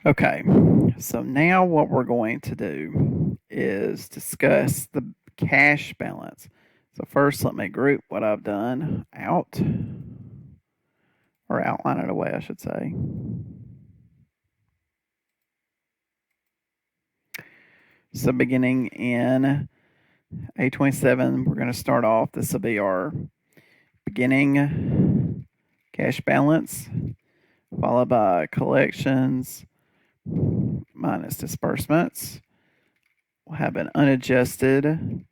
Okay, so now what we're going to do is discuss the cash balance. So first, let me group what I've done out, or outline it away, I should say. So beginning in A27, we're going to start off. This will be our beginning cash balance, followed by collections minus disbursements. We'll have an unadjusted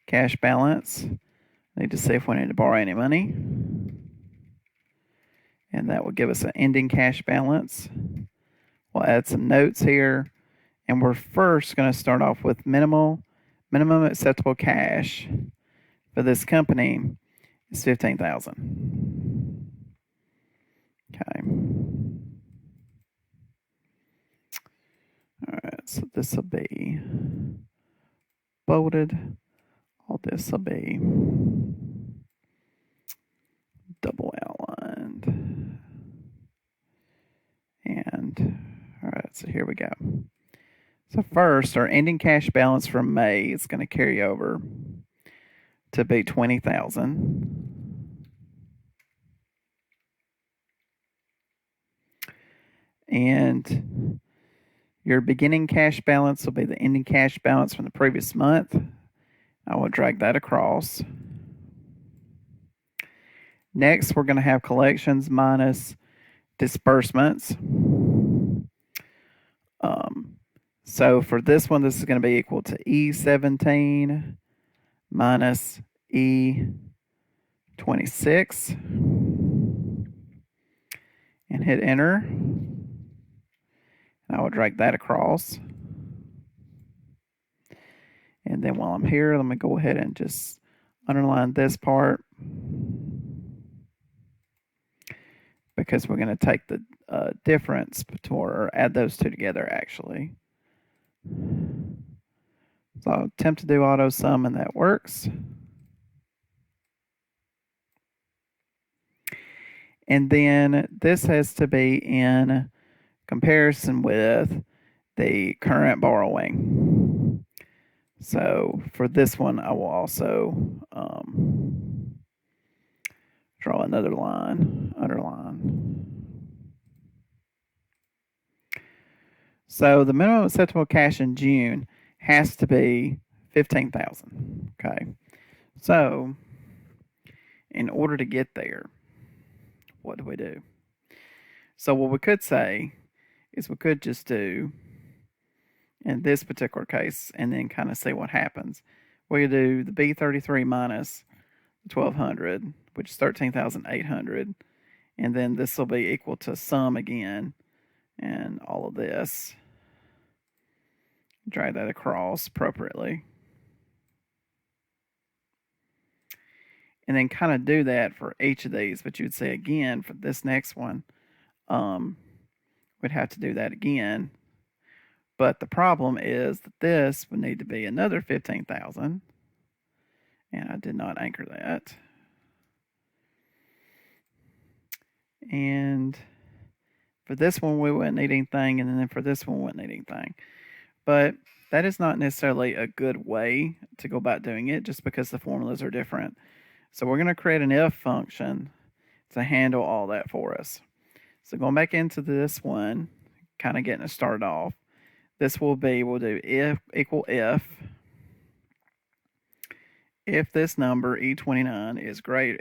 cash balance. Need to see if we need to borrow any money. And that will give us an ending cash balance. We'll add some notes here. And we're first going to start off with minimum acceptable cash for this company is $15,000. Okay. All right, so this will be bolded. All this will be double outlined. And all right, so here we go. So first, our ending cash balance from May is going to carry over to be 20,000. And your beginning cash balance will be the ending cash balance from the previous month. I will drag that across. Next, we're going to have collections minus disbursements. So for this one, this is going to be equal to E17 minus E26. And hit enter. And I will drag that across. And then while I'm here, let me go ahead and just underline this part, because we're going to take the difference or add those two together actually. So I'll attempt to do auto sum, and that works. And then this has to be in comparison with the current borrowing. So for this one, I will also draw another line, underline. So the minimum acceptable cash in June has to be 15,000. Okay. So in order to get there, what do we do? So what we could say is we could just do, in this particular case, and then kind of see what happens. We could do the B33 minus 1,200, which is 13,800, and then this will be equal to sum again, and all of this. Drag that across appropriately. And then kind of do that for each of these, but you'd say again for this next one, we'd have to do that again. But the problem is that this would need to be another 15,000. And I did not anchor that. And for this one, we wouldn't need anything. And then for this one, we wouldn't need anything. But that is not necessarily a good way to go about doing it, just because the formulas are different. So we're going to create an if function to handle all that for us. So going back into this one, kind of getting it started off, this will be, we'll do if equal if this number E29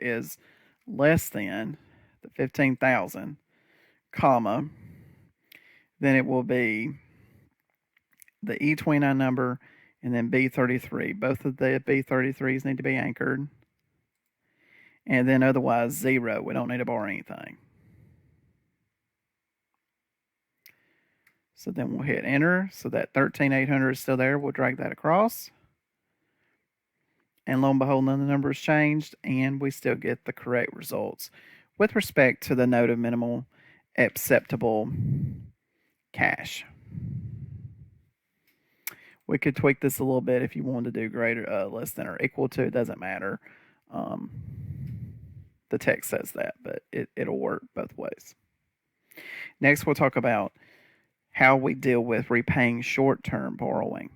is less than the 15,000, comma, then it will be the E29 number and then B33. Both of the B33s need to be anchored. And then otherwise 0. We don't need to borrow anything. So then we'll hit enter. So that 13,800 is still there. We'll drag that across. And lo and behold, none of the numbers changed, and we still get the correct results with respect to the note of minimal acceptable cash. We could tweak this a little bit if you wanted to do greater, less than, or equal to. It doesn't matter. The text says that, but it'll work both ways. Next, we'll talk about how we deal with repaying short term borrowing.